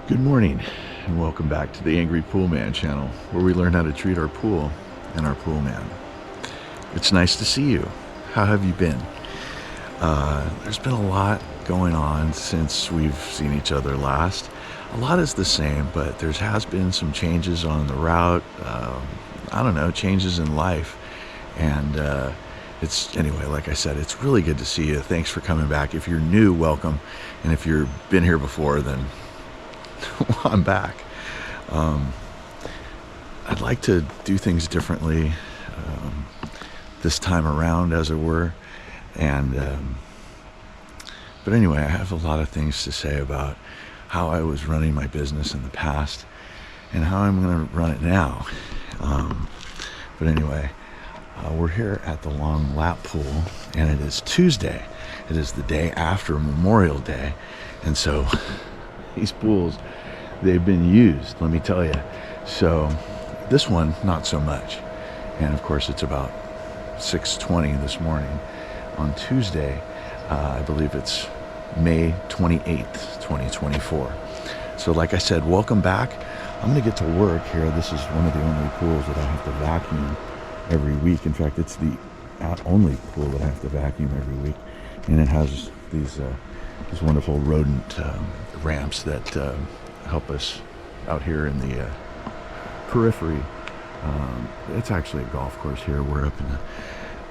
Good morning and welcome back to the Angry Poolman channel, where we learn how to treat our pool and our pool man. It's nice to see you. How have you been? There's been a lot going on since we've seen each other last. A lot is the same, but there has been some changes on the route. I don't know, changes in life. And anyway, like I said, it's really good to see you. Thanks for coming back. If you're new, welcome. And if you've been here before, then I'm back. I'd like to do things differently this time around, as it were. But anyway, I have a lot of things to say about how I was running my business in the past and how I'm going to run it now. But anyway, we're here at the Long Lap Pool, and it is Tuesday. It is the day after Memorial Day, and so these pools, they've been used, let me tell you. So this one, not so much. And of course, it's about 6:20 this morning on Tuesday. I believe it's May 28th, 2024. So like I said, welcome back. I'm gonna get to work here. This is one of the only pools that I have to vacuum every week. In fact, it's the only pool that I have to vacuum every week. And it has these wonderful rodent ramps that help us out here in the periphery. It's actually a golf course here. We're up in a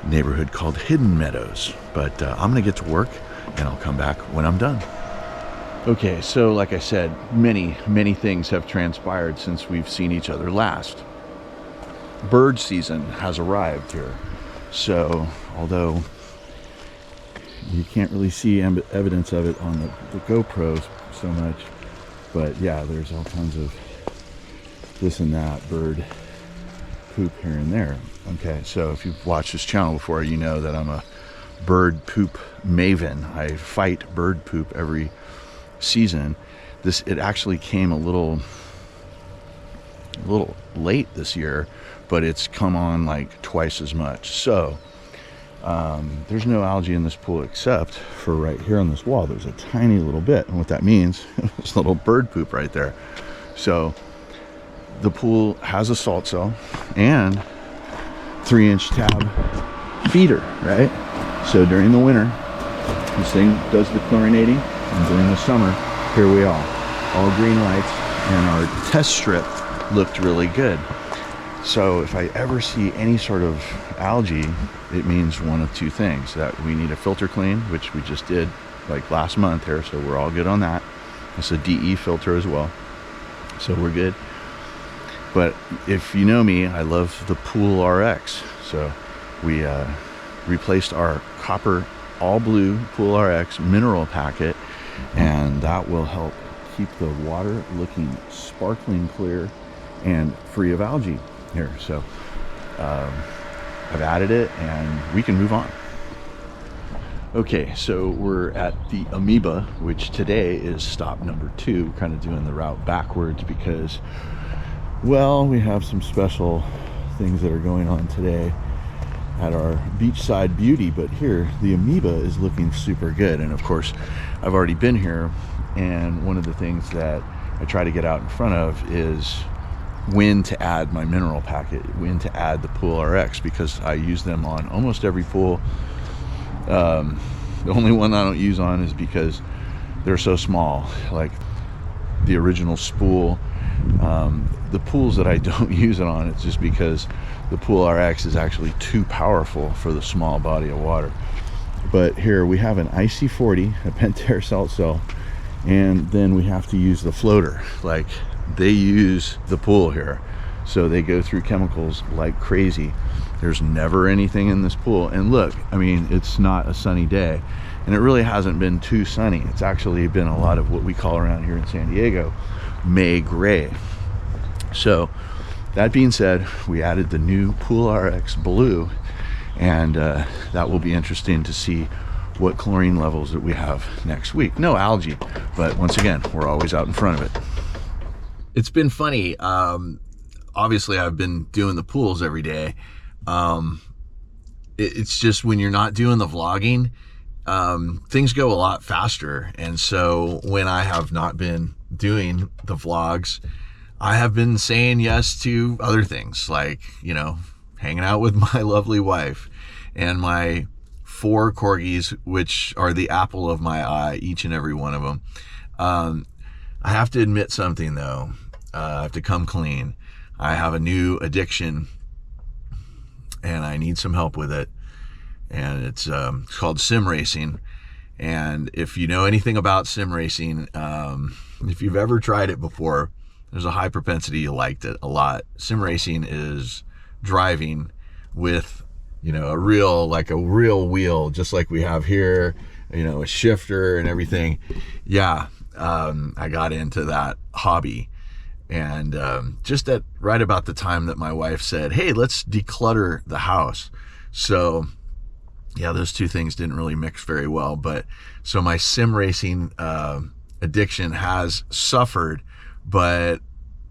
neighborhood called Hidden Meadows. But I'm gonna get to work and I'll come back when I'm done. Okay, so like I said, many things have transpired since we've seen each other last. Bird season has arrived here. So although you can't really see evidence of it on the GoPros so much, but yeah, there's all kinds of this and that bird poop here and there. Okay, so if you've watched this channel before, you know that I'm a bird poop maven. I fight bird poop every season. It actually came a little late this year, but it's come on like twice as much. So there's no algae in this pool except for right here on this wall. There's a tiny little bit, and what that means is little bird poop right there. So the pool has a salt cell and 3-inch tab feeder, right? So during the winter, this thing does the chlorinating, and during the summer, here we are, all green lights, and our test strip looked really good. So if I ever see any sort of algae, it means one of two things: that we need a filter clean, which we just did like last month here, so we're all good on that. It's a DE filter as well, so we're good. But if you know me, I love the Pool RX. So we replaced our copper all blue Pool RX mineral packet, and that will help keep the water looking sparkling clear and free of algae here. So I've added it and we can move on. Okay, so we're at the Amoeba, which today is stop number 2. We're kind of doing the route backwards because, well, we have some special things that are going on today at our beachside beauty. But here, the Amoeba is looking super good. And of course, I've already been here, and one of the things that I try to get out in front of is when to add my mineral packet, when to add the Pool RX, because I use them on almost every pool. The only one I don't use on is because they're so small, like the original spool. The pools that I don't use it on, it's just because the Pool RX is actually too powerful for the small body of water. But here we have an IC40, a Pentair salt cell, and then we have to use the floater. Like, they use the pool here, so they go through chemicals like crazy. There's never anything in this pool, and look, I mean, it's not a sunny day, and it really hasn't been too sunny. It's actually been a lot of what we call around here in San Diego May gray. So that being said, we added the new Pool RX blue, and that will be interesting to see what chlorine levels that we have next week. No algae, but once again, we're always out in front of it. It's been funny. Obviously, I've been doing the pools every day. It's just when you're not doing the vlogging, things go a lot faster. And so when I have not been doing the vlogs, I have been saying yes to other things, like, you know, hanging out with my lovely wife and my 4 corgis, which are the apple of my eye, each and every one of them. I have to admit something, though. I have to come clean. I have a new addiction, and I need some help with it. And it's called sim racing. And if you know anything about sim racing, if you've ever tried it before, there's a high propensity you liked it a lot. Sim racing is driving with, you know, a real wheel, just like we have here, you know, a shifter and everything. Yeah, I got into that hobby. And just at right about the time that my wife said, hey, let's declutter the house. So yeah, those two things didn't really mix very well. But so my sim racing addiction has suffered, but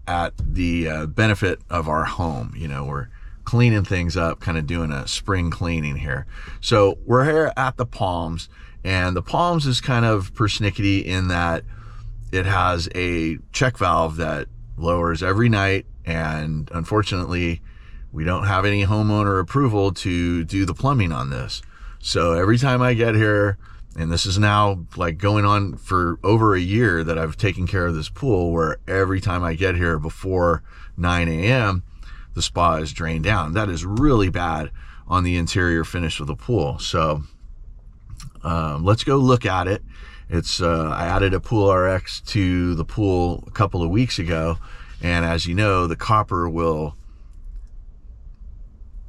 at the benefit of our home. You know, we're cleaning things up, kind of doing a spring cleaning here. So we're here at the Palms, and the Palms is kind of persnickety in that it has a check valve that lowers every night, and unfortunately we don't have any homeowner approval to do the plumbing on this. So every time I get here, and this is now like going on for over a year that I've taken care of this pool, where every time I get here before 9 a.m. the spa is drained down. That is really bad on the interior finish of the pool. So let's go look at it. It's I added a Pool RX to the pool a couple of weeks ago, and as you know, the copper will,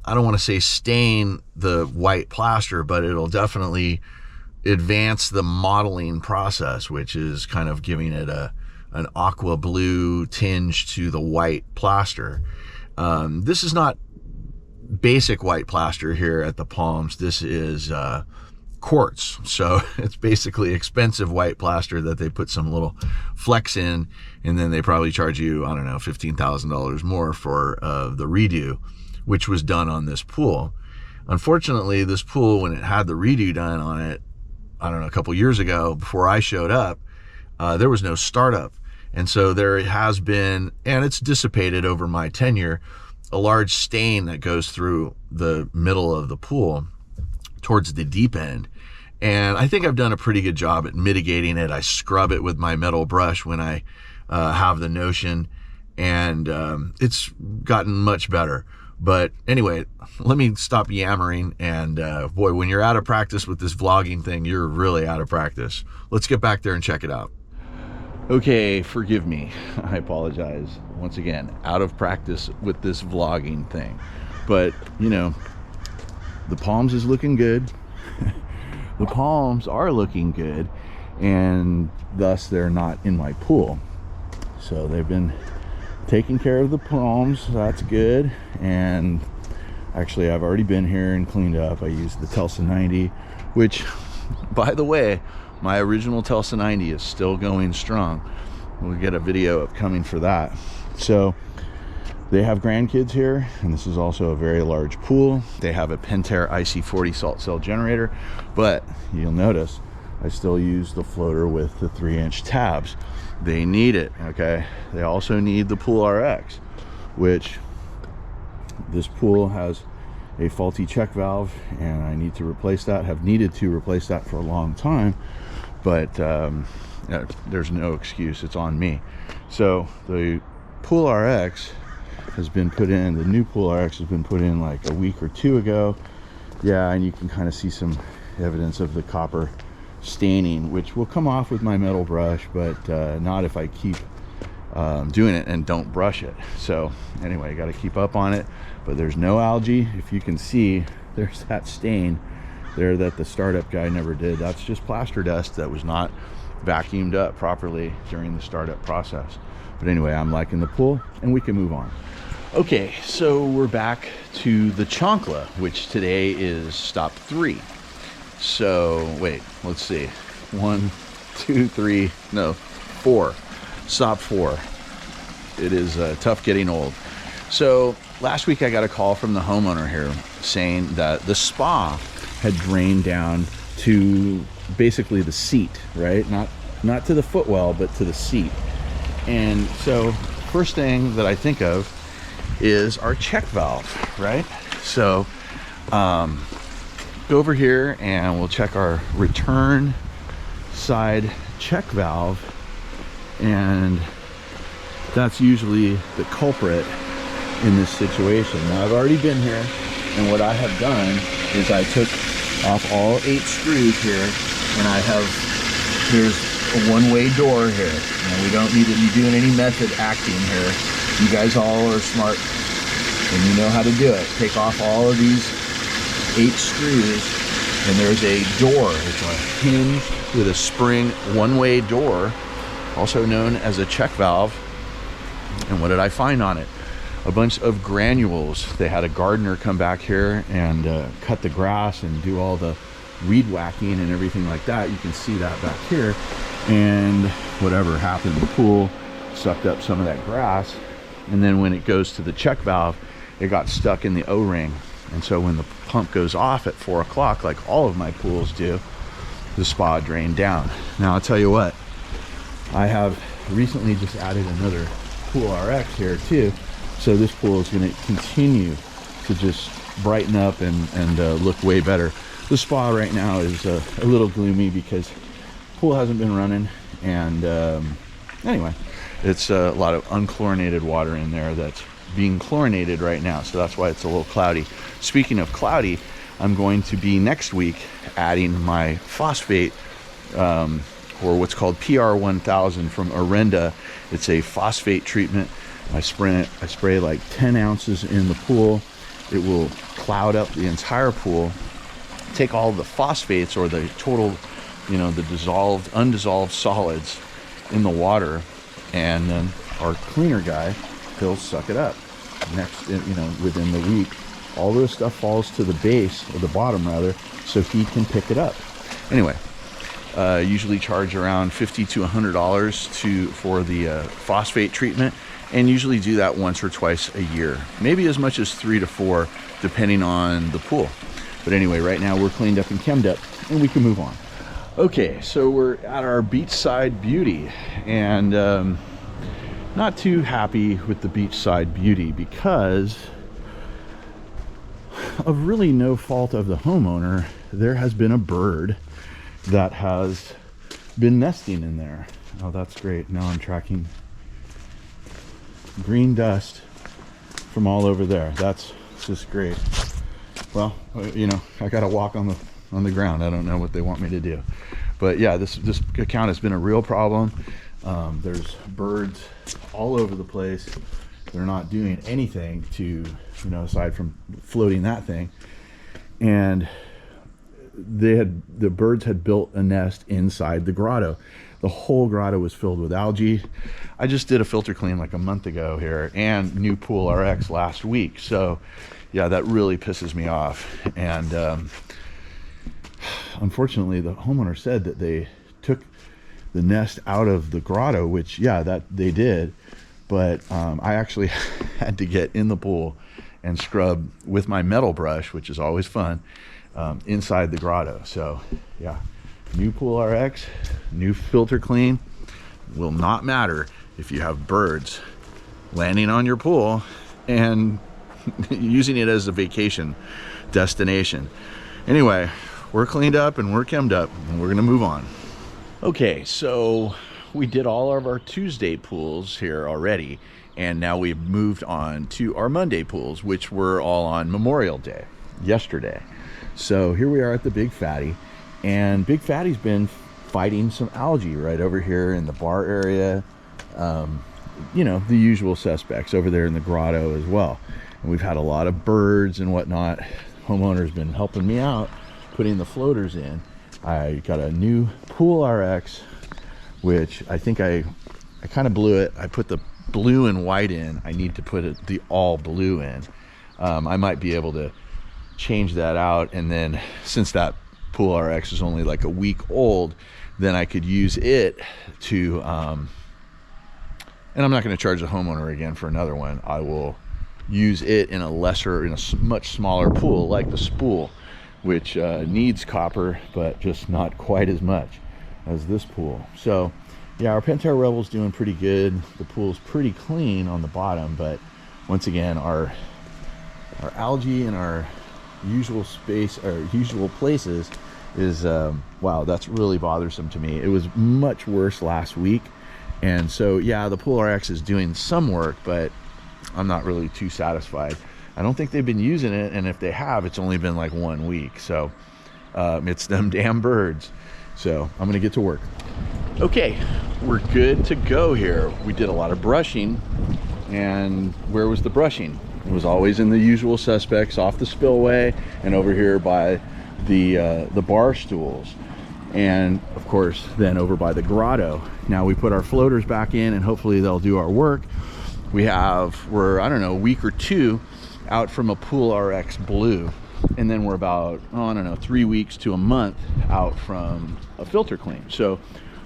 I don't want to say stain the white plaster, but it'll definitely advance the modeling process, which is kind of giving it an aqua blue tinge to the white plaster. This is not basic white plaster here at the Palms. This is quartz, so it's basically expensive white plaster that they put some little flecks in, and then they probably charge you, I don't know, $15,000 more for the redo, which was done on this pool. Unfortunately, this pool, when it had the redo done on it, I don't know, a couple years ago, before I showed up, there was no startup. And so there has been, and it's dissipated over my tenure, a large stain that goes through the middle of the pool towards the deep end. And I think I've done a pretty good job at mitigating it. I scrub it with my metal brush when I have the notion, and it's gotten much better. But anyway, let me stop yammering. And boy, when you're out of practice with this vlogging thing, you're really out of practice. Let's get back there and check it out. Okay, forgive me. I apologize. Once again, out of practice with this vlogging thing. But, you know, the Palms is looking good. The Palms are looking good, and thus they're not in my pool. So they've been taking care of the Palms. That's good. And actually, I've already been here and cleaned up. I used the Telsa 90, which, by the way, my original Telsa 90 is still going strong. We'll get a video upcoming for that. So they have grandkids here, and this is also a very large pool. They have a Pentair IC40 salt cell generator, but you'll notice I still use the floater with the 3-inch tabs. They need it, okay? They also need the Pool RX, which this pool has a faulty check valve, and I need to replace that. Have needed to replace that for a long time, but there's no excuse. It's on me. So the Pool RX has been put in, the new Pool RX has been put in like a week or two ago. Yeah, and you can kind of see some evidence of the copper staining, which will come off with my metal brush, but not if I keep doing it and don't brush it. So anyway, I got to keep up on it. But there's no algae. If you can see, there's that stain there that the startup guy never did. That's just plaster dust that was not vacuumed up properly during the startup process. But anyway, I'm liking the pool, and we can move on. Okay, so we're back to the Chancla, which today is stop 3. So wait, let's see, 1, 2, 3, no, 4, stop 4. It is tough getting old. So last week I got a call from the homeowner here saying that the spa had drained down to basically the seat, right? Not to the footwell, but to the seat. And so first thing that I think of is our check valve, right? So go over here and we'll check our return side check valve, and that's usually the culprit in this situation. Now I've already been here, and what I have done is I took off all 8 screws here, and here's a one-way door here. Now we don't need to be doing any method acting here. You guys all are smart and you know how to do it. Take off all of these 8 screws, and there's a door. It's a hinge with a spring one-way door, also known as a check valve. And what did I find on it? A bunch of granules. They had a gardener come back here and cut the grass and do all the weed whacking and everything like that. You can see that back here. And whatever happened, the pool sucked up some of that grass. And then when it goes to the check valve, it got stuck in the O-ring. And so when the pump goes off at 4 o'clock, like all of my pools do, the spa drained down. Now I'll tell you what, I have recently just added another Pool RX here too. So this pool is going to continue to just brighten up and look way better. The spa right now is a little gloomy because the pool hasn't been running. And anyway, it's a lot of unchlorinated water in there that's being chlorinated right now, so that's why it's a little cloudy. Speaking of cloudy, I'm going to be next week adding my phosphate, or what's called PR1000 from Orenda. It's a phosphate treatment. I spray like 10 ounces in the pool. It will cloud up the entire pool, take all the phosphates, or the total, the undissolved solids in the water, and then our cleaner guy, he'll suck it up. Next, within the week, all this stuff falls to the base, or the bottom rather, so he can pick it up. Anyway, usually charge around $50 to $100 for the phosphate treatment, and usually do that once or twice a year, maybe as much as 3 to 4, depending on the pool. But anyway, right now we're cleaned up and chemmed up, and we can move on. Okay, so we're at our beachside beauty, and not too happy with the beachside beauty because of really no fault of the homeowner. There has been a bird that has been nesting in there. Oh, that's great. Now I'm tracking green dust from all over there. That's just great. Well, I gotta walk on the ground. I don't know what they want me to do, but yeah, this account has been a real problem. There's birds all over the place. They're not doing anything to, aside from floating that thing. And the birds had built a nest inside the grotto. The whole grotto was filled with algae. I just did a filter clean like a month ago here, and new Pool RX last week. So yeah, that really pisses me off. And unfortunately, the homeowner said that they took the nest out of the grotto, which, yeah, that they did. But I actually had to get in the pool and scrub with my metal brush, which is always fun, inside the grotto. So yeah, new Pool RX, new filter clean. Will not matter if you have birds landing on your pool and using it as a vacation destination. Anyway, we're cleaned up and we're chemmed up, and we're gonna move on. Okay, so we did all of our Tuesday pools here already, and now we've moved on to our Monday pools, which were all on Memorial Day, yesterday. So here we are at the Big Fatty, and Big Fatty's been fighting some algae right over here in the bar area. The usual suspects over there in the grotto as well. And we've had a lot of birds and whatnot. Homeowner's been helping me out, putting the floaters in. I got a new Pool RX, which I think I kind of blew it. I put the blue and white in. I need to put the all blue in. I might be able to change that out, and then since that Pool RX is only like a week old, then I could use it to and I'm not going to charge the homeowner again for another one. I will use it in a much smaller pool, like the Spool, which needs copper, but just not quite as much as this pool. So yeah, our Pentair Rebel's doing pretty good. The pool's pretty clean on the bottom, but once again, our algae in our usual space, our usual places, is wow, that's really bothersome to me. It was much worse last week, and so yeah, the Pool RX is doing some work, but I'm not really too satisfied. I don't think they've been using it, and if they have, it's only been like 1 week. So it's them damn birds. So I'm gonna get to work. Okay, we're good to go here. We did a lot of brushing, and where was the brushing? It was always in the usual suspects, off the spillway and over here by the bar stools, and of course then over by the grotto. Now we put our floaters back in, and hopefully they'll do our work. We're I don't know, a week or 2 out from a Pool RX Blue, and then we're about, I don't know, 3 weeks to a month out from a filter clean. So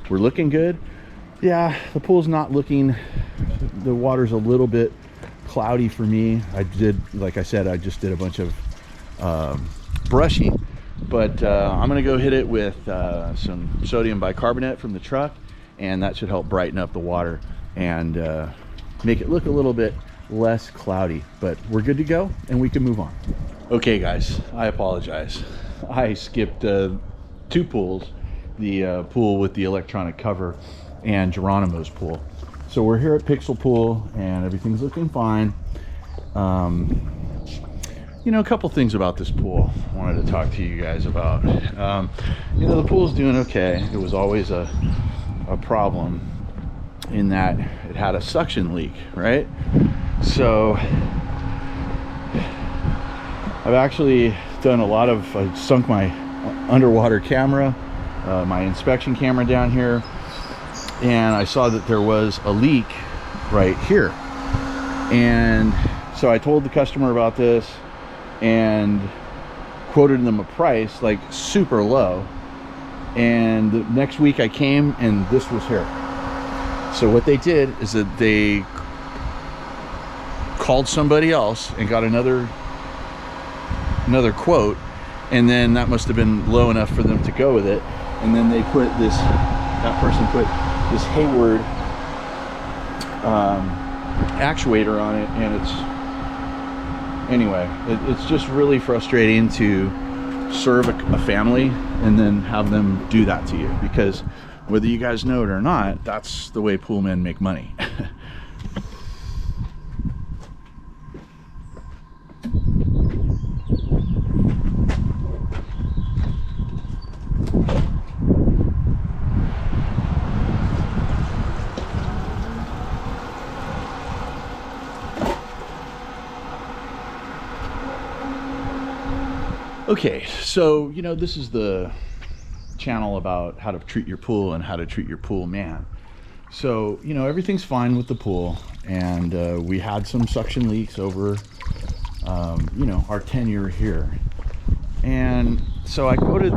we're looking good. Yeah, the pool's not looking, the water's a little bit cloudy for me. Like I said, I just did a bunch of brushing, but I'm gonna go hit it with some sodium bicarbonate from the truck, and that should help brighten up the water and make it look a little bit less cloudy. But we're good to go, and we can move on. Okay guys, I apologize. I skipped 2 pools, the pool with the electronic cover and Geronimo's pool. So we're here at Pixel Pool, and everything's looking fine. You know, a couple things about this pool I wanted to talk to you guys about. You know, the pool's doing okay. It was always a problem in that it had a suction leak, right? So I've actually done a lot of, I sunk my underwater camera, my inspection camera down here, and I saw that there was a leak right here. And so I told the customer about this and quoted them a price like super low. And the next week I came, and this was here. So what they did is that they called somebody else and got another quote, and then that must have been low enough for them to go with it. And then they put this, that person put this Hayward actuator on it, and it's just really frustrating to serve a family and then have them do that to you, because whether you guys know it or not, that's the way pool men make money. Okay, so you know, this is the channel about how to treat your pool and how to treat your pool man. So you know, everything's fine with the pool, and we had some suction leaks over you know, our tenure here, and so I quoted,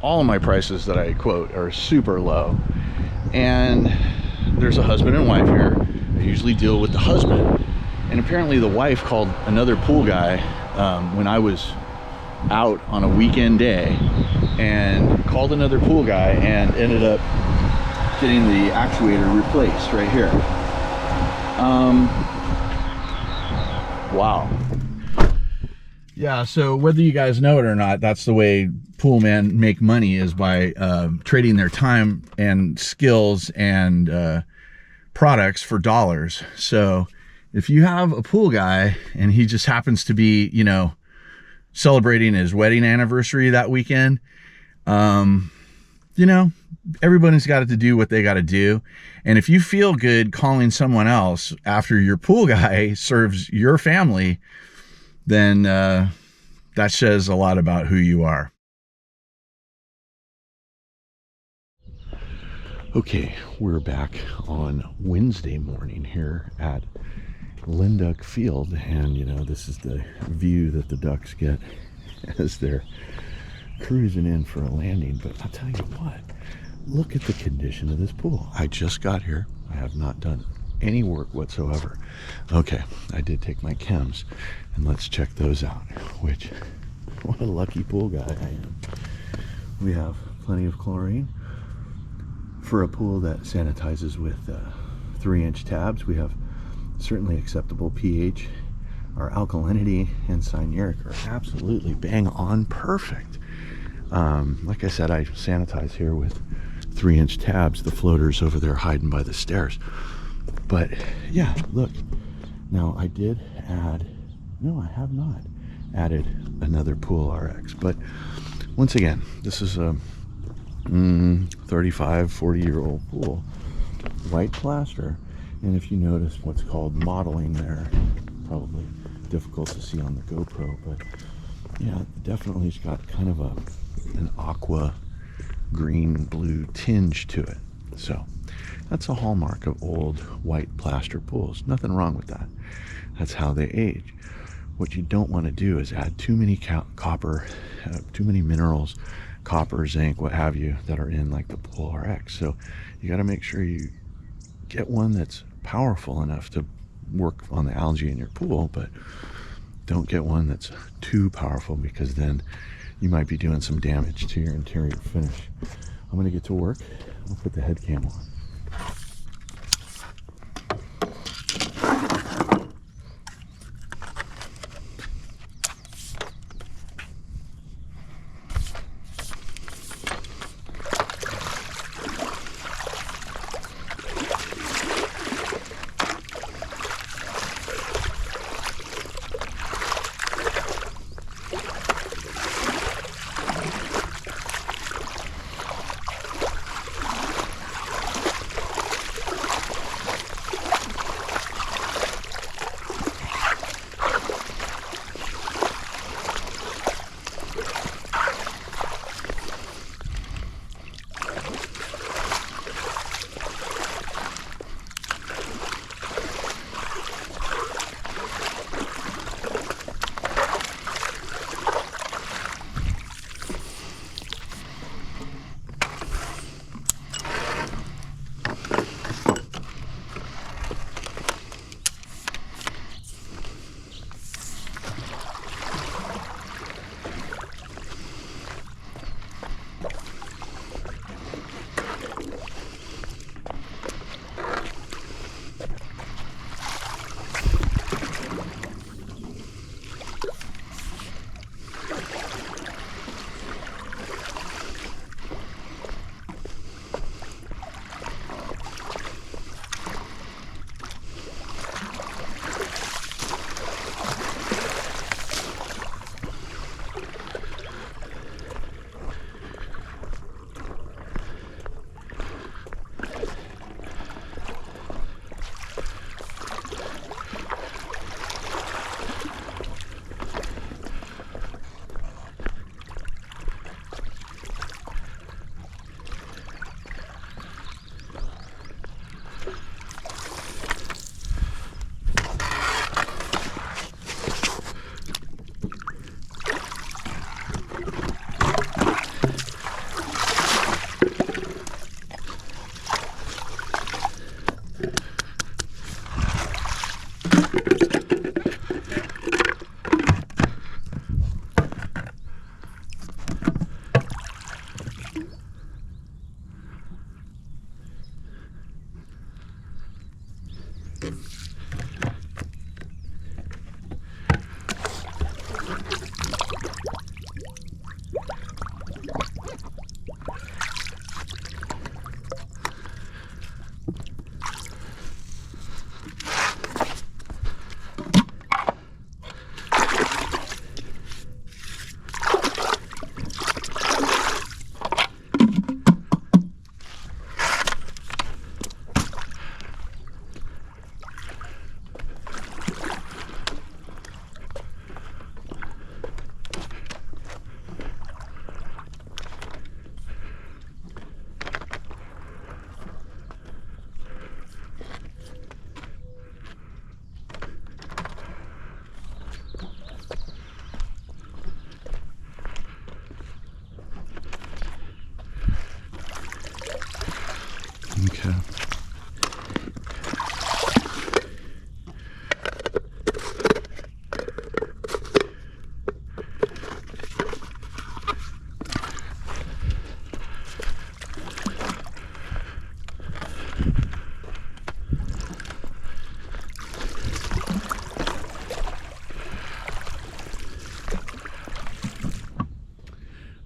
all of my prices that I quote are super low, and there's a husband and wife here. I usually deal with the husband, and apparently the wife called another pool guy when I was out on a weekend day, and called another pool guy and ended up getting the actuator replaced right here. Wow. Yeah, so whether you guys know it or not, that's the way pool men make money, is by trading their time and skills and products for dollars. So if you have a pool guy and he just happens to be, you know, celebrating his wedding anniversary that weekend, you know, everybody's got to do what they got to do. And if you feel good calling someone else after your pool guy serves your family, then that says a lot about who you are. Okay, we're back on Wednesday morning here at Linduck Field, and you know, this is the view that the ducks get as they're cruising in for a landing. But I'll tell you what, look at the condition of this pool. I just got here. I have not done any work whatsoever. Okay, I did take my chems, and let's check those out. Which, what a lucky pool guy I am. We have plenty of chlorine. For a pool that sanitizes with 3-inch tabs, we have certainly acceptable pH. Our alkalinity and cyanuric are absolutely bang on perfect. Like I said, I sanitize here with 3-inch tabs. The floater's over there hiding by the stairs. But yeah, look. Now I did add, no, I have not added another Pool RX. But once again, this is a 35, 40-year-old pool, white plaster. And if you notice what's called modeling there, probably difficult to see on the GoPro, but yeah, definitely it's got kind of an aqua green blue tinge to it. So that's a hallmark of old white plaster pools. Nothing wrong with that. That's how they age. What you don't want to do is add too many copper, too many minerals, copper, zinc, what have you, that are in like the Pool RX. So you got to make sure you get one that's powerful enough to work on the algae in your pool, but don't get one that's too powerful, because then you might be doing some damage to your interior finish. I'm going to get to work. I'll put the head cam on.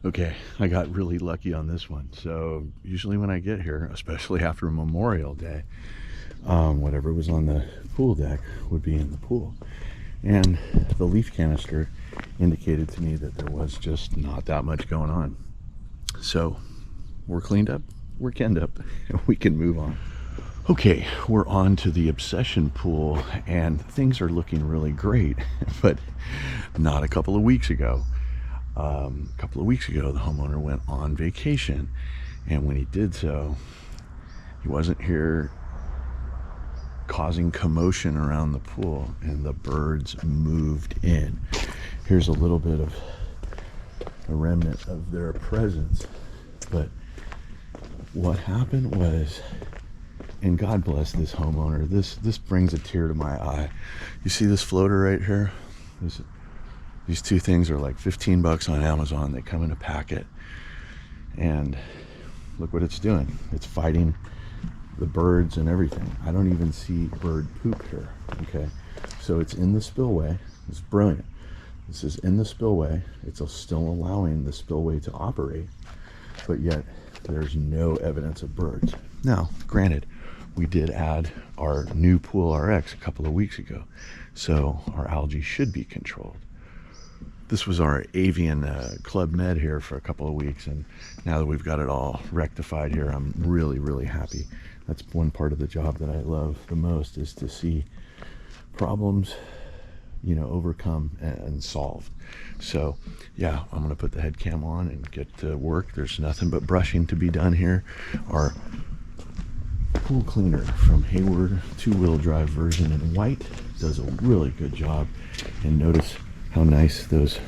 Okay, I got really lucky on this one. So usually when I get here, especially after Memorial Day, whatever was on the pool deck would be in the pool. And the leaf canister indicated to me that there was just not that much going on. So we're cleaned up, we're canned up, and we can move on. Okay, we're on to the Obsession pool, and things are looking really great, but not a couple of weeks ago. A couple of weeks ago, the homeowner went on vacation, and when he did so, he wasn't here causing commotion around the pool, and the birds moved in. Here's a little bit of a remnant of their presence, but what happened was, and God bless this homeowner, this brings a tear to my eye. You see this floater right here? These two things are like 15 bucks on Amazon. They come in a packet, and look what it's doing. It's fighting the birds and everything. I don't even see bird poop here. Okay, so it's in the spillway. It's brilliant. This is in the spillway. It's still allowing the spillway to operate, but yet there's no evidence of birds. Now, granted, we did add our new Pool RX a couple of weeks ago, so our algae should be controlled. This was our avian Club Med here for a couple of weeks, and now that we've got it all rectified here, I'm really, really happy. That's one part of the job that I love the most, is to see problems, you know, overcome and solved. So yeah, I'm gonna put the head cam on and get to work. There's nothing but brushing to be done here. Our pool cleaner from Hayward, 2-wheel drive version in white, does a really good job. And notice how nice those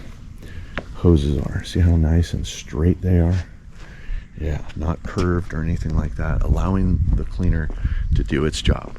hoses are. See how nice and straight they are? Yeah, not curved or anything like that, allowing the cleaner to do its job.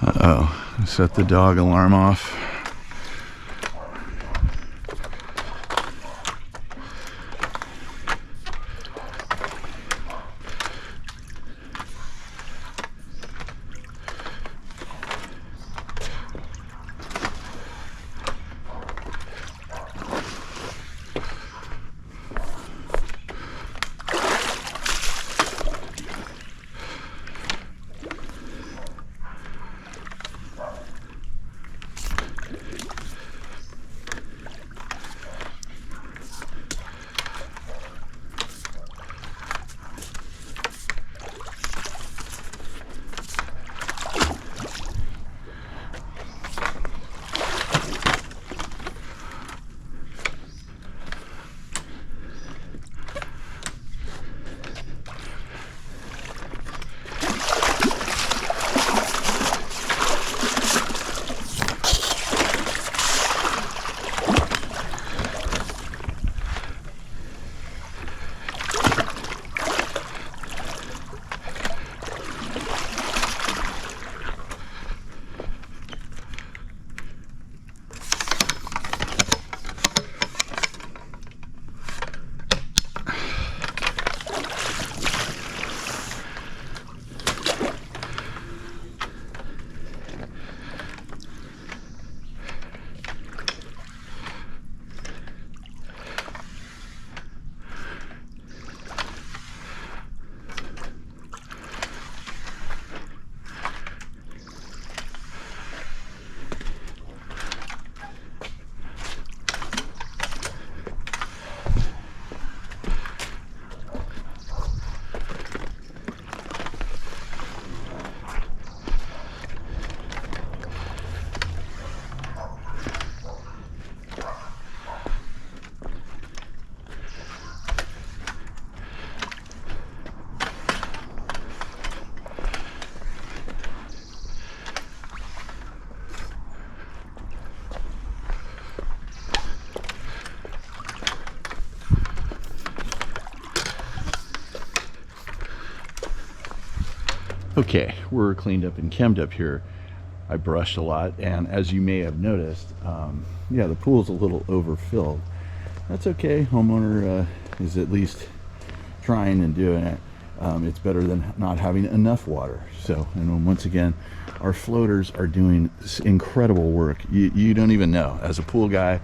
Uh-oh, Set the dog alarm off. Okay, we're cleaned up and chemmed up here. I brushed a lot, and as you may have noticed, yeah, the pool's a little overfilled. That's okay. Homeowner is at least trying and doing it. It's better than not having enough water. So, and once again, our floaters are doing this incredible work. You don't even know. As a pool guy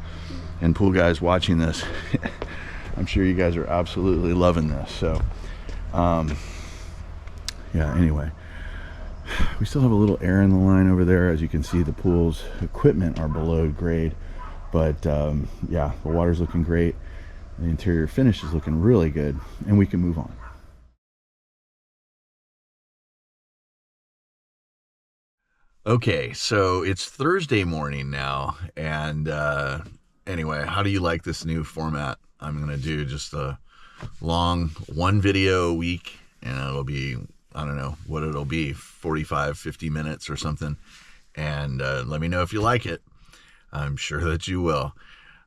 and pool guys watching this, I'm sure you guys are absolutely loving this. So, yeah, anyway. We still have a little air in the line over there. As you can see, the pool's equipment are below grade, but yeah, the water's looking great. The interior finish is looking really good, and we can move on. Okay, so it's Thursday morning now, and anyway, how do you like this new format? I'm gonna do just a long one video a week, and it'll be, I don't know what it'll be, 45, 50 minutes or something. And let me know if you like it. I'm sure that you will.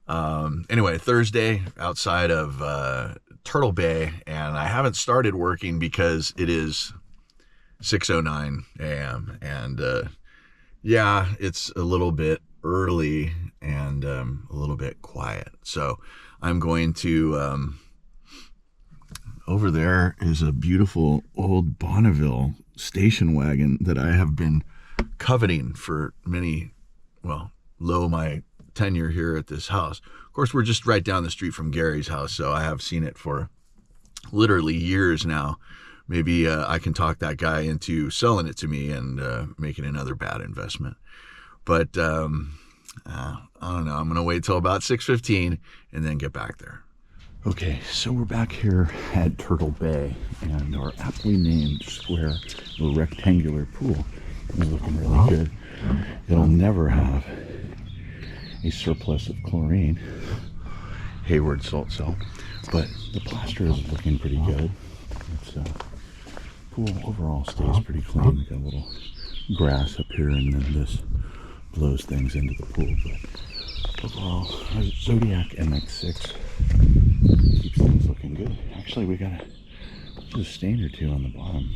Anyway, Thursday outside of Turtle Bay, and I haven't started working because it is 6:09 a.m. And yeah, it's a little bit early and a little bit quiet. So I'm going to... over there is a beautiful old Bonneville station wagon that I have been coveting for many, well, my tenure here at this house. Of course, we're just right down the street from Gary's house, so I have seen it for literally years now. Maybe I can talk that guy into selling it to me and making another bad investment. But I don't know. I'm going to wait till about 6:15 and then get back there. Okay, so we're back here at Turtle Bay, and our aptly named square or rectangular pool is looking really good. It'll never have a surplus of chlorine, Hayward salt cell, but the plaster is looking pretty good. It's pool overall stays pretty clean. We got a little grass up here, and then this blows things into the pool. But overall, our Zodiac MX6 keeps things looking good. Actually, we got a stain or two on the bottom.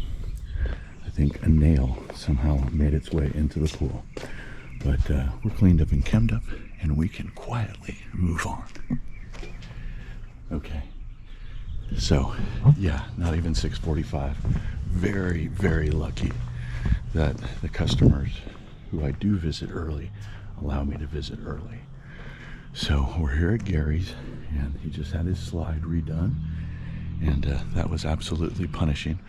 I think a nail somehow made its way into the pool. But we're cleaned up and chemmed up, and we can quietly move on. Okay. So, yeah, not even 6:45. Very, very lucky that the customers who I do visit early allow me to visit early. So we're here at Gary's, and he just had his slide redone, and that was absolutely punishing.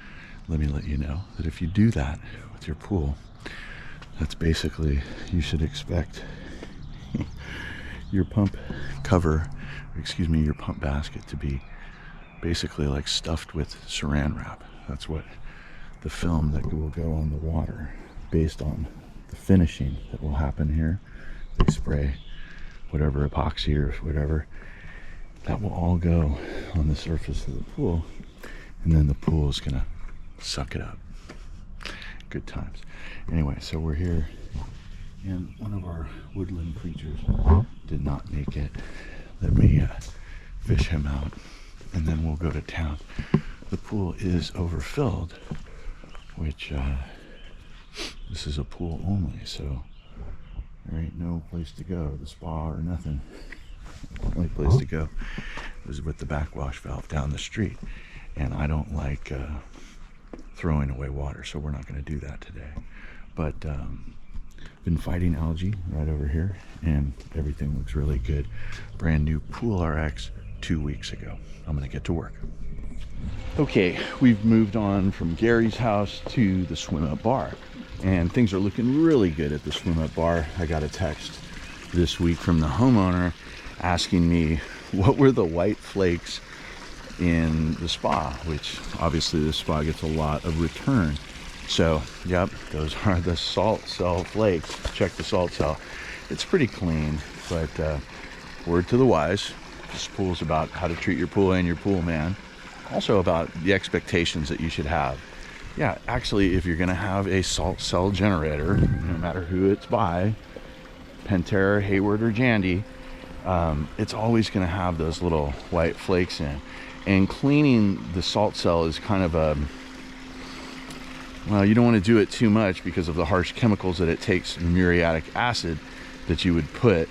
Let me let you know that if you do that with your pool, that's basically, you should expect your pump cover, your pump basket to be basically like stuffed with saran wrap. That's what the film that will go on the water, based on the finishing that will happen here. They spray whatever epoxy or whatever, that will all go on the surface of the pool, and then the pool is gonna suck it up. Good times. Anyway, so we're here, and one of our woodland creatures did not make it. Let me fish him out, and then we'll go to town. The pool is overfilled, which this is a pool only, so there ain't no place to go, the spa or nothing. The only place to go is with the backwash valve down the street, and I don't like throwing away water, so we're not going to do that today. But been fighting algae right over here, and everything looks really good. Brand new Pool RX 2 weeks ago. I'm going to get to work. Okay, we've moved on from Gary's house to the swim up bar, and things are looking really good at the swim up bar. I got a text this week from the homeowner asking me what were the white flakes in the spa, which obviously the spa gets a lot of return. So, yep, those are the salt cell flakes. Check the salt cell. It's pretty clean, but word to the wise, this pool's about how to treat your pool and your pool man. Also about the expectations that you should have. Yeah, actually, if you're gonna have a salt cell generator, no matter who it's by, Pentair, Hayward, or Jandy, it's always gonna have those little white flakes in. And cleaning the salt cell is kind of a, well, you don't want to do it too much because of the harsh chemicals that it takes, muriatic acid that you would put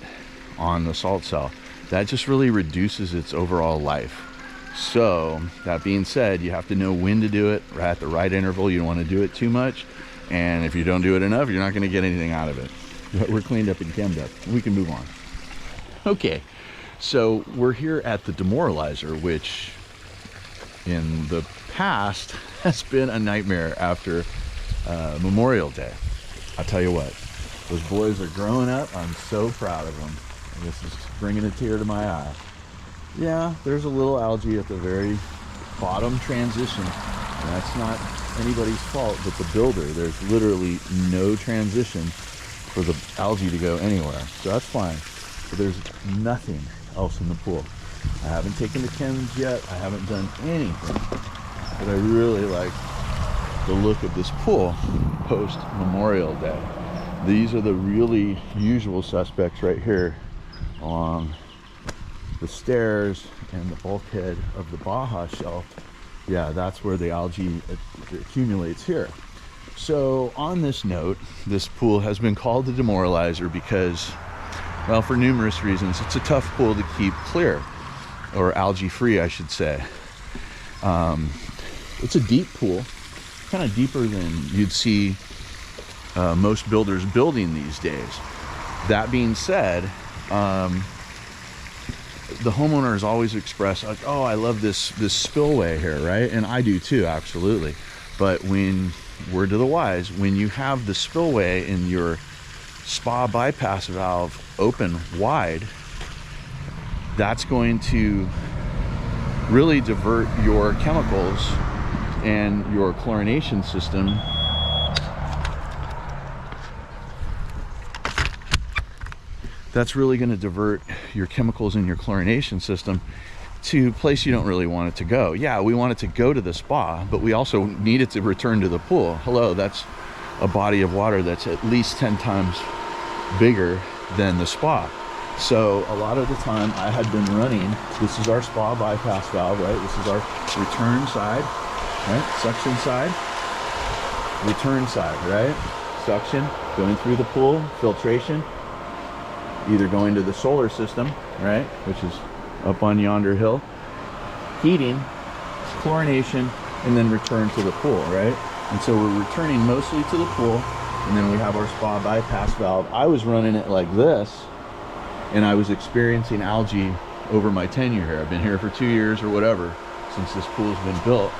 on the salt cell. That just really reduces its overall life. So that being said, you have to know when to do it at the right interval. You don't want to do it too much, and if you don't do it enough, you're not going to get anything out of it. But we're cleaned up and chemmed up. We can move on. Okay, so we're here at the demoralizer, which in the past has been a nightmare after Memorial Day. I'll tell you what, those boys are growing up. I'm so proud of them. This is bringing a tear to my eye. Yeah, there's a little algae at the very bottom transition, and that's not anybody's fault but the builder. There's literally no transition for the algae to go anywhere, so that's fine. But there's nothing else in the pool. I haven't taken the chems yet. I haven't done anything, but I really like the look of this pool post Memorial Day. These are the really usual suspects right here along the stairs and the bulkhead of the Baja shelf. Yeah, that's where the algae accumulates here. So on this note, this pool has been called the demoralizer because, well, for numerous reasons. It's a tough pool to keep clear, or algae free, I should say. It's a deep pool, kind of deeper than you'd see most builders building these days. That being said, the homeowner has always expressed like, oh, I love this spillway here, right? And I do too, absolutely. But when, word to the wise, when you have the spillway in your spa bypass valve open wide, that's going to really divert your chemicals and your chlorination system that's really going to divert your chemicals in your chlorination system to a place you don't really want it to go. Yeah, we want it to go to the spa, but we also need it to return to the pool. Hello, that's a body of water that's at least 10 times bigger than the spa. So a lot of the time I had been running, this is our spa bypass valve, right? This is our return side, right? Suction side, return side, right? suction going through the pool, filtration, either going to the solar system, right, which is up on yonder hill, heating, chlorination, and then return to the pool, right? And so we're returning mostly to the pool, and then we have our spa bypass valve. I was running it like this, and I was experiencing algae over my tenure here. I've been here for 2 years or whatever since this pool's been built,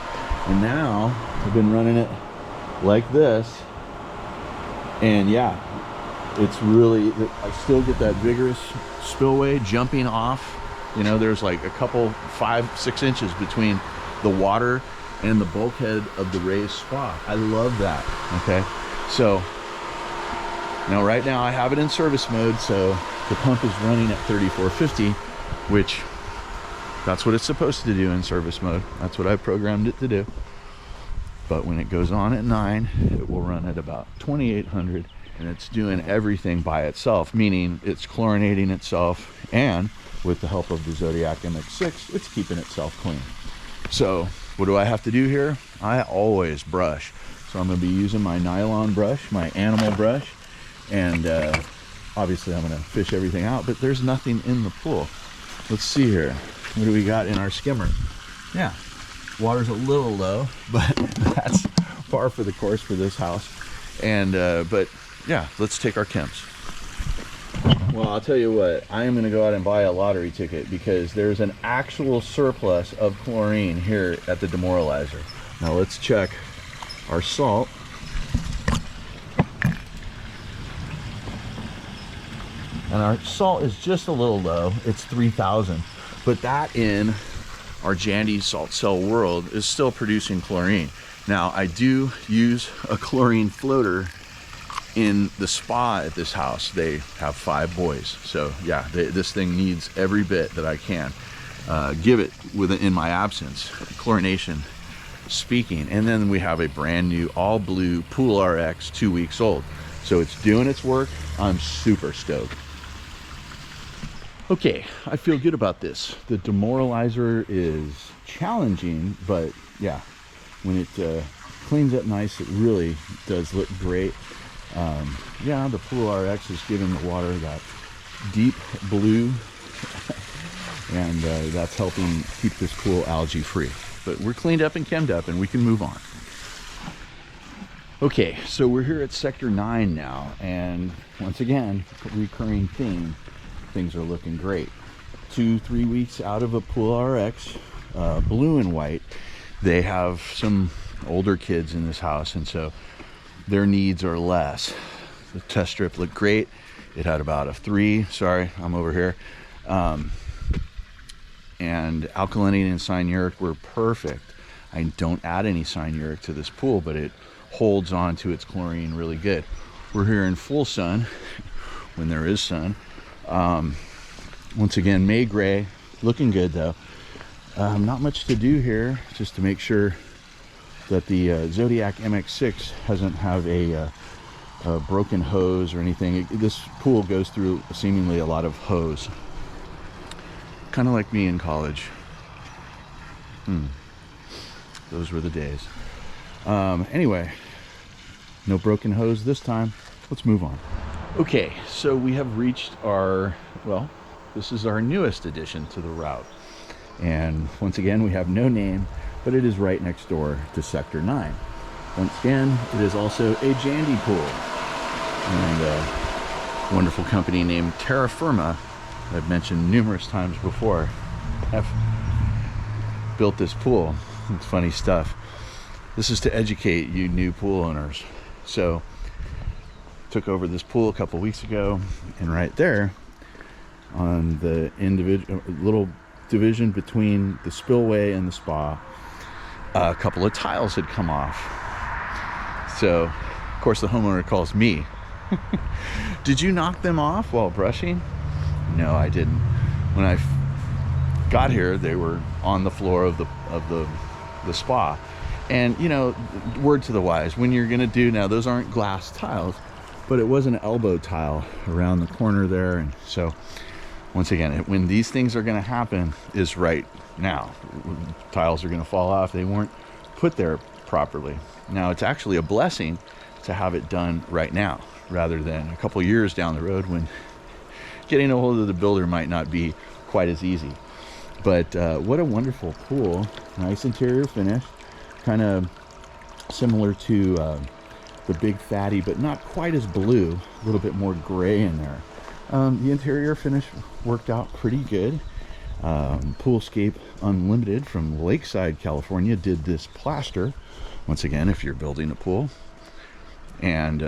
and now I've been running it like this, and yeah, it's really, I still get that vigorous spillway jumping off. You know, there's like a couple 5-6 inches between the water and the bulkhead of the raised spa. I love that. Okay, so now right now I have it in service mode, so the pump is running at 3450, which that's what it's supposed to do in service mode. That's what I programmed it to do. But when it goes on at 9, it will run at about 2800, and it's doing everything by itself, meaning it's chlorinating itself, and with the help of the Zodiac MX6, it's keeping itself clean. So what do I have to do here? I always brush. So I'm going to be using my nylon brush, my animal brush, and obviously I'm going to fish everything out, but there's nothing in the pool. Let's see here. What do we got in our skimmer? Yeah, water's a little low, but that's par for the course for this house. And but yeah, let's take our chems. Well, I'll tell you what, I am going to go out and buy a lottery ticket, because there's an actual surplus of chlorine here at the demoralizer. Now let's check our salt. And our salt is just a little low. It's 3,000. But that in our Jandy salt cell world is still producing chlorine. Now, I do use a chlorine floater in the spa at this house. They have 5 boys. So yeah, this thing needs every bit that I can give it in my absence, chlorination speaking. And then we have a brand new all blue Pool RX 2 weeks old. So it's doing its work. I'm super stoked. Okay, I feel good about this. The demoralizer is challenging, but yeah, when it cleans up nice, it really does look great. Yeah, the Pool RX is giving the water that deep blue, and that's helping keep this pool algae free. But we're cleaned up and chemmed up, and we can move on. Okay, so we're here at Sector 9 now, and once again, recurring theme. Things are looking great. 2-3 weeks out of a Pool RX, blue and white. They have some older kids in this house, and so their needs are less. The test strip looked great. It had about a 3. Sorry, I'm over here. And alkalinity and cyanuric were perfect. I don't add any cyanuric to this pool, but it holds on to its chlorine really good. We're here in full sun, when there is sun. Once again, May gray, looking good though. Not much to do here, just to make sure that the Zodiac MX6 doesn't have a broken hose or anything. This pool goes through seemingly a lot of hose, kind of like me in college. Those were the days. Anyway, no broken hose this time. Let's move on. Okay, so we have reached our, well, this is our newest addition to the route. And once again, we have no name, but it is right next door to Sector 9. Once again, it is also a Jandy pool. And a wonderful company named Terra Firma, I've mentioned numerous times before, have built this pool. It's funny stuff. This is to educate you new pool owners. So, took over this pool a couple weeks ago, and right there on the individual little division between the spillway and the spa, a couple of tiles had come off. So of course the homeowner calls me. Did you knock them off while brushing? No, I didn't. When I got here, they were on the floor of the spa. And you know, word to the wise, when you're gonna do, now those aren't glass tiles, but it was an elbow tile around the corner there. And so once again, when these things are going to happen is right now. Tiles are going to fall off. They weren't put there properly. Now it's actually a blessing to have it done right now, rather than a couple years down the road when getting a hold of the builder might not be quite as easy. But what a wonderful pool. Nice interior finish, kind of similar to the Big Fatty, but not quite as blue, a little bit more gray in there. The interior finish worked out pretty good. Poolscape Unlimited from Lakeside, California did this plaster. Once again, if you're building a pool and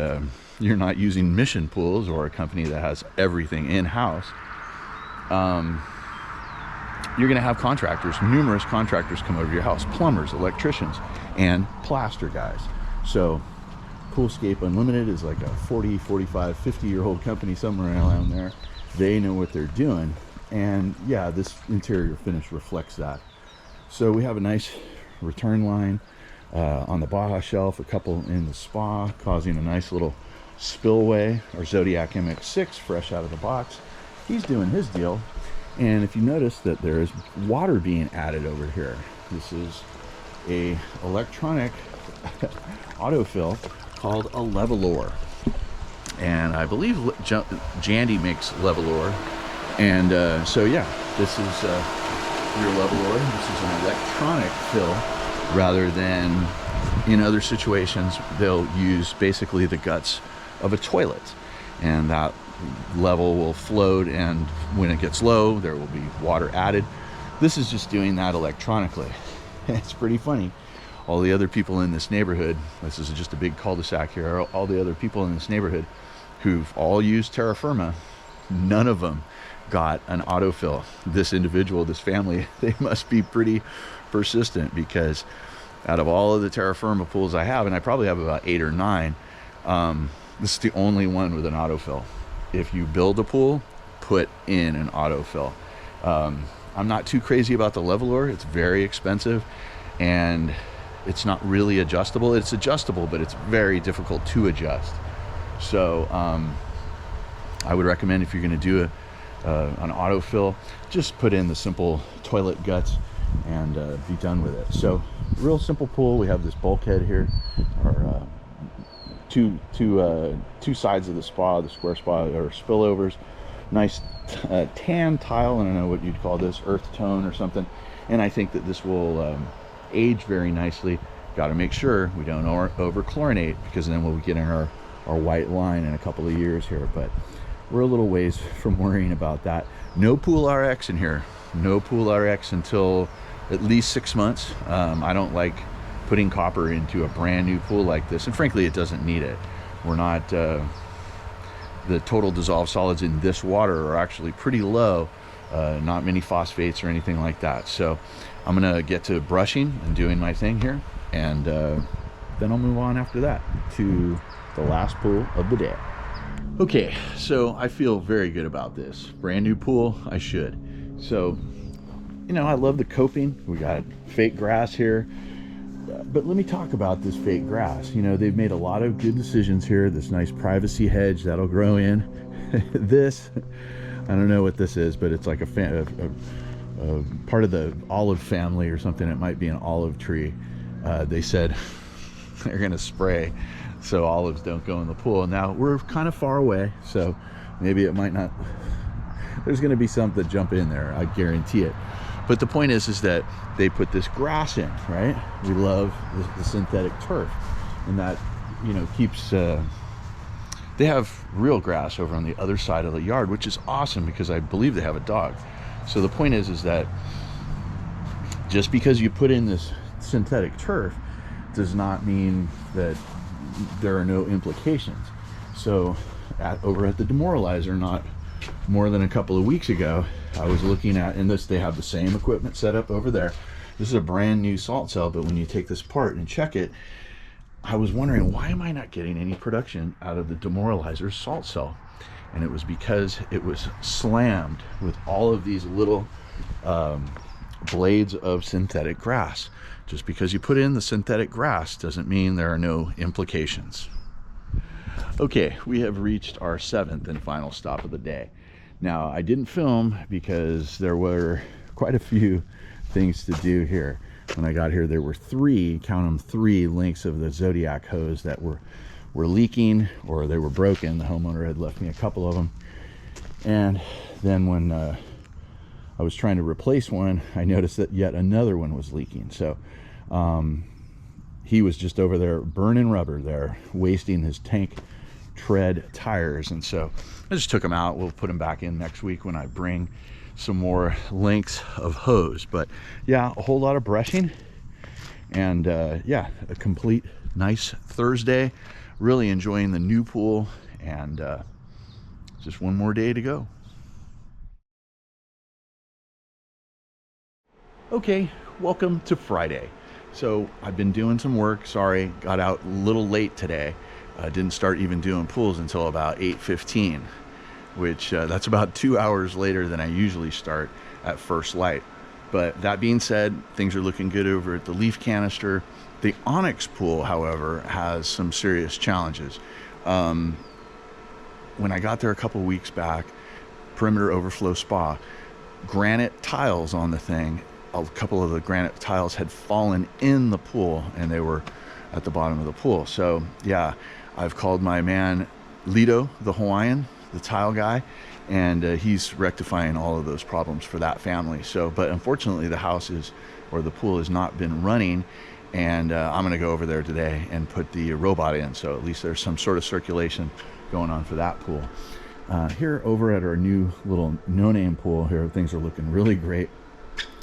you're not using Mission Pools or a company that has everything in-house, you're going to have contractors, numerous contractors come over to your house, plumbers, electricians, and plaster guys. So Poolscape Unlimited is like a 40, 45, 50-year-old company somewhere around there. They know what they're doing. And yeah, this interior finish reflects that. So we have a nice return line on the Baja shelf, a couple in the spa, causing a nice little spillway. Our Zodiac MX6 fresh out of the box. He's doing his deal. And if you notice that there is water being added over here, this is a electronic autofill called a Levelor. And I believe Jandy makes Levelor. And so yeah, this is your Levelor. This is an electronic fill, rather than in other situations they'll use basically the guts of a toilet, and that level will float, and when it gets low there will be water added. This is just doing that electronically. It's pretty funny. All the other people in this neighborhood, this is just a big cul-de-sac here, all the other people in this neighborhood who've all used terra firma, none of them got an autofill. This individual, this family, they must be pretty persistent, because out of all of the terra firma pools I have, and I probably have about 8 or 9, this is the only one with an autofill. If you build a pool, put in an autofill. I'm not too crazy about the Levelor. It's very expensive, and it's not really adjustable. It's adjustable, but it's very difficult to adjust. So I would recommend, if you're going to do an autofill, just put in the simple toilet guts and be done with it. So real simple pool. We have this bulkhead here, our two sides of the spa, the square spa, or spillovers. Nice tan tile. I don't know what you'd call this, earth tone or something. And I think that this will age very nicely. Got to make sure we don't over chlorinate, because then we'll be getting our white line in a couple of years here. But we're a little ways from worrying about that. No Pool RX in here. No Pool RX until at least 6 months. I don't like putting copper into a brand new pool like this, and frankly it doesn't need it. We're not the total dissolved solids in this water are actually pretty low, not many phosphates or anything like that. So I'm gonna get to brushing and doing my thing here, and then I'll move on after that to the last pool of the day. Okay, so I feel very good about this brand new pool. I should. So, you know, I love the coping. We got fake grass here. But let me talk about this fake grass. You know, they've made a lot of good decisions here. This nice privacy hedge that'll grow in. This, I don't know what this is, but it's like a part of the olive family or something. It might be an olive tree. They said they're going to spray so olives don't go in the pool. Now, we're kind of far away, so maybe it might not. There's going to be some that jump in there, I guarantee it. But the point is that they put this grass in, right? We love the synthetic turf, and that, you know, keeps, they have real grass over on the other side of the yard, which is awesome, because I believe they have a dog. So the point is that just because you put in this synthetic turf does not mean that there are no implications. So over at the Demoralizer, not more than a couple of weeks ago, I was looking at, and they have the same equipment set up over there. This is a brand new salt cell, but when you take this apart and check it, I was wondering, why am I not getting any production out of the Demoralizer salt cell? And it was because it was slammed with all of these little blades of synthetic grass. Just because you put in the synthetic grass doesn't mean there are no implications. Okay, we have reached our 7th and final stop of the day. Now, I didn't film because there were quite a few things to do here. When I got here, there were 3, count them, 3 links of the Zodiac hose that were were leaking or they were broken. The homeowner had left me a couple of them, and then when I was trying to replace one, I noticed that yet another one was leaking. So he was just over there burning rubber there, wasting his tank tread tires. And so I just took them out. We'll put them back in next week when I bring some more lengths of hose. But yeah, a whole lot of brushing, and yeah, a complete nice Thursday. Really enjoying the new pool, and just one more day to go. Okay, welcome to Friday. So I've been doing some work. Sorry, got out a little late today. Didn't start even doing pools until about 8:15, which that's about 2 hours later than I usually start at first light. But that being said, things are looking good over at the leaf canister. The Onyx pool, however, has some serious challenges. When I got there a couple weeks back, perimeter overflow spa, granite tiles on the thing, a couple of the granite tiles had fallen in the pool and they were at the bottom of the pool. So yeah, I've called my man Lido, the Hawaiian, the tile guy, and he's rectifying all of those problems for that family. So, but unfortunately the house is, or the pool has not been running, and I'm gonna go over there today and put the robot in, so at least there's some sort of circulation going on for that pool. Here over at our new little no-name pool here, things are looking really great.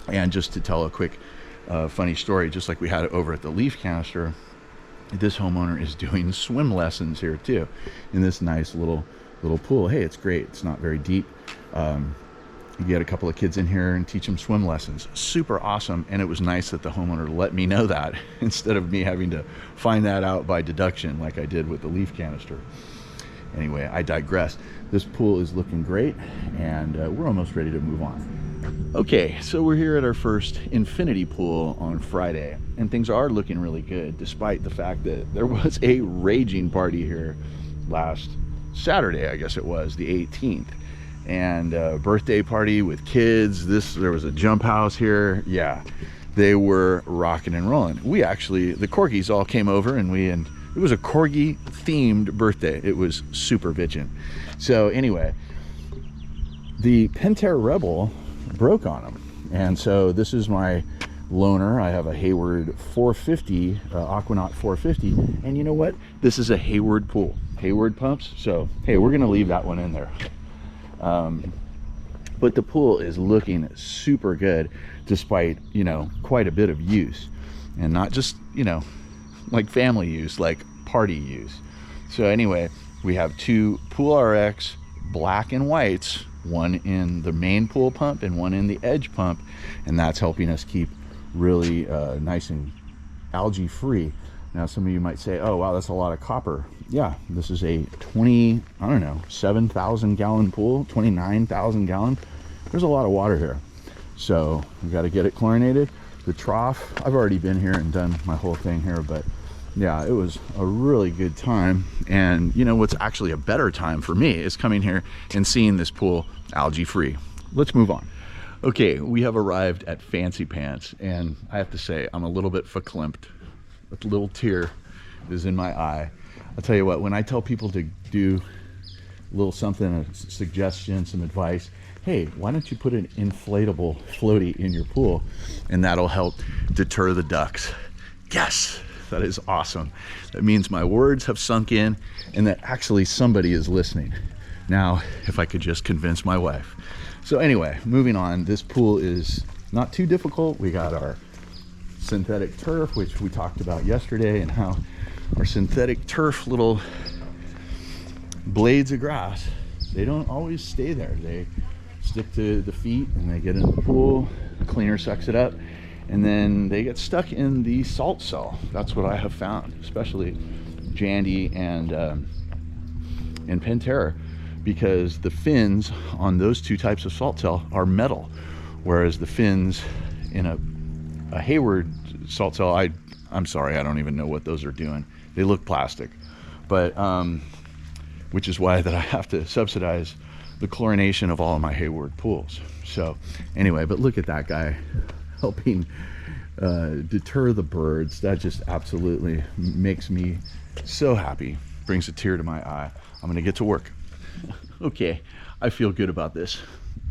And just to tell a quick funny story, just like we had it over at the leaf canister, this homeowner is doing swim lessons here too, in this nice little pool. Hey, it's great. It's not very deep. You get a couple of kids in here and teach them swim lessons. Super awesome. And it was nice that the homeowner let me know that instead of me having to find that out by deduction like I did with the leaf canister. Anyway, I digress. This pool is looking great, and we're almost ready to move on. Okay, so we're here at our first infinity pool on Friday, and things are looking really good, despite the fact that there was a raging party here last Saturday, I guess it was, the 18th. And birthday party with kids. There was a jump house here. Yeah, they were rocking and rolling. We actually, the corgis all came over, and it was a corgi themed birthday. It was super bitchin'. So anyway, the Pentair Rebel broke on them, and so this is my loaner. I have a Hayward 450, Aquanaut 450, and you know what? This is a Hayward pool, Hayward pumps. So hey, we're gonna leave that one in there. But the pool is looking super good, despite, you know, quite a bit of use, and not just, you know, like family use, like party use. So anyway, we have two Pool RX black and whites, one in the main pool pump and one in the edge pump, and that's helping us keep really nice and algae free. Now some of you might say, oh wow, that's a lot of copper. Yeah, this is a 7,000 gallon pool, 29,000 gallon. There's a lot of water here, so we got to get it chlorinated. The trough, I've already been here and done my whole thing here, but yeah, it was a really good time. And you know what's actually a better time for me is coming here and seeing this pool algae free. Let's move on. Okay, we have arrived at Fancy Pants, and I have to say I'm a little bit verklempt. A little tear is in my eye. I'll tell you what, when I tell people to do a little something, a suggestion, some advice, hey, why don't you put an inflatable floaty in your pool, and that'll help deter the ducks. Yes, that is awesome. That means my words have sunk in and that actually somebody is listening. Now, if I could just convince my wife. So anyway, moving on, this pool is not too difficult. We got our synthetic turf, which we talked about yesterday, and how our synthetic turf little blades of grass, they don't always stay there. They stick to the feet and they get in the pool, the cleaner sucks it up, and then they get stuck in the salt cell. That's what I have found, especially Jandy and Pentair, because the fins on those two types of salt cell are metal, whereas the fins in a Hayward salt cell, I'm sorry, I don't even know what those are doing. They look plastic, but which is why that I have to subsidize the chlorination of all of my Hayward pools. So anyway, but look at that guy helping deter the birds. That just absolutely makes me so happy brings a tear to my eye. I'm gonna get to work. Okay, I feel good about this.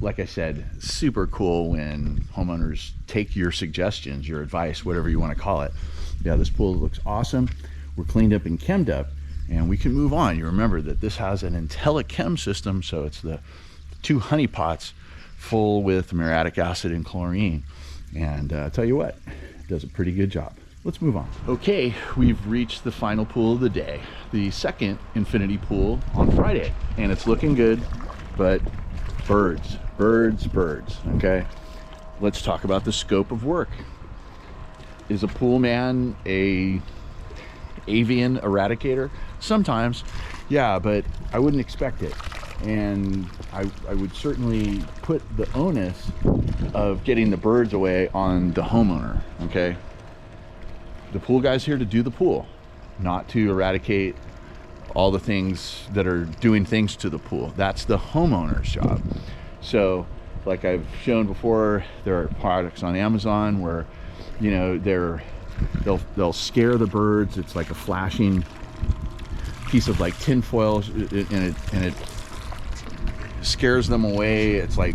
Like I said, super cool when homeowners take your suggestions, your advice, whatever you want to call it. Yeah, this pool looks awesome. We're cleaned up and chemmed up, and we can move on. You remember that this has an IntelliChem system, so it's the 2 honey pots full with muriatic acid and chlorine. And I'll tell you what, it does a pretty good job. Let's move on. Okay, we've reached the final pool of the day, the second infinity pool on Friday, and it's looking good, but birds, okay? Let's talk about the scope of work. Is a Poolman a avian eradicator? Sometimes, yeah, but I wouldn't expect it. And I would certainly put the onus of getting the birds away on the homeowner, okay? The pool guy's here to do the pool, not to eradicate all the things that are doing things to the pool. That's the homeowner's job. So, like I've shown before, there are products on Amazon where, you know, they'll scare the birds. It's like a flashing piece of like tin foil, and it scares them away. It's like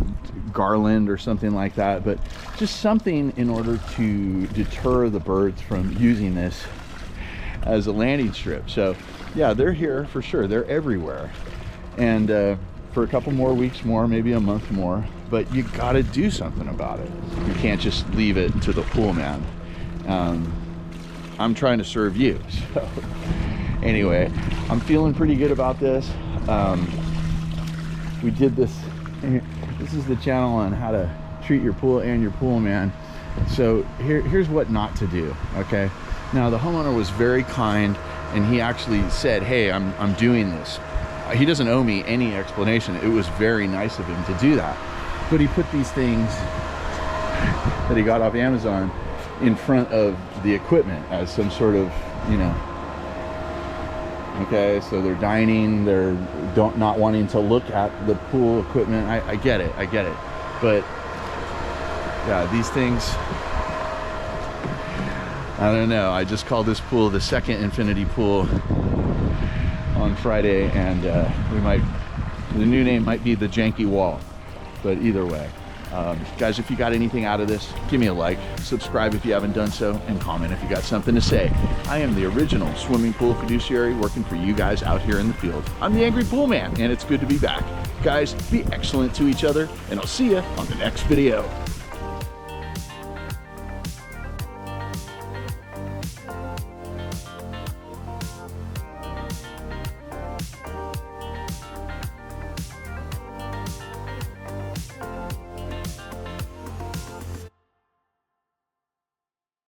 garland or something like that, but just something in order to deter the birds from using this as a landing strip. So yeah, they're here for sure. They're everywhere, and for a couple more weeks more, maybe a month more, but you got to do something about it. You can't just leave it to the pool man. I'm trying to serve you. So anyway, I'm feeling pretty good about this. We did this. This is the channel on how to treat your pool and your pool man. So here's what not to do, okay? Now the homeowner was very kind, and he actually said, hey, I'm doing this. He doesn't owe me any explanation. It was very nice of him to do that. But he put these things that he got off Amazon in front of the equipment as some sort of, you know, okay, so they're dining, they're not wanting to look at the pool equipment. I get it, but yeah, these things, I don't know. I just called this pool the second infinity pool on Friday, and the new name might be the janky wall, but either way, guys, if you got anything out of this, give me a like, subscribe if you haven't done so, and comment if you got something to say. I am the original swimming pool fiduciary working for you guys out here in the field. I'm the Angry Pool Man, and it's good to be back. Guys, be excellent to each other, and I'll see you on the next video.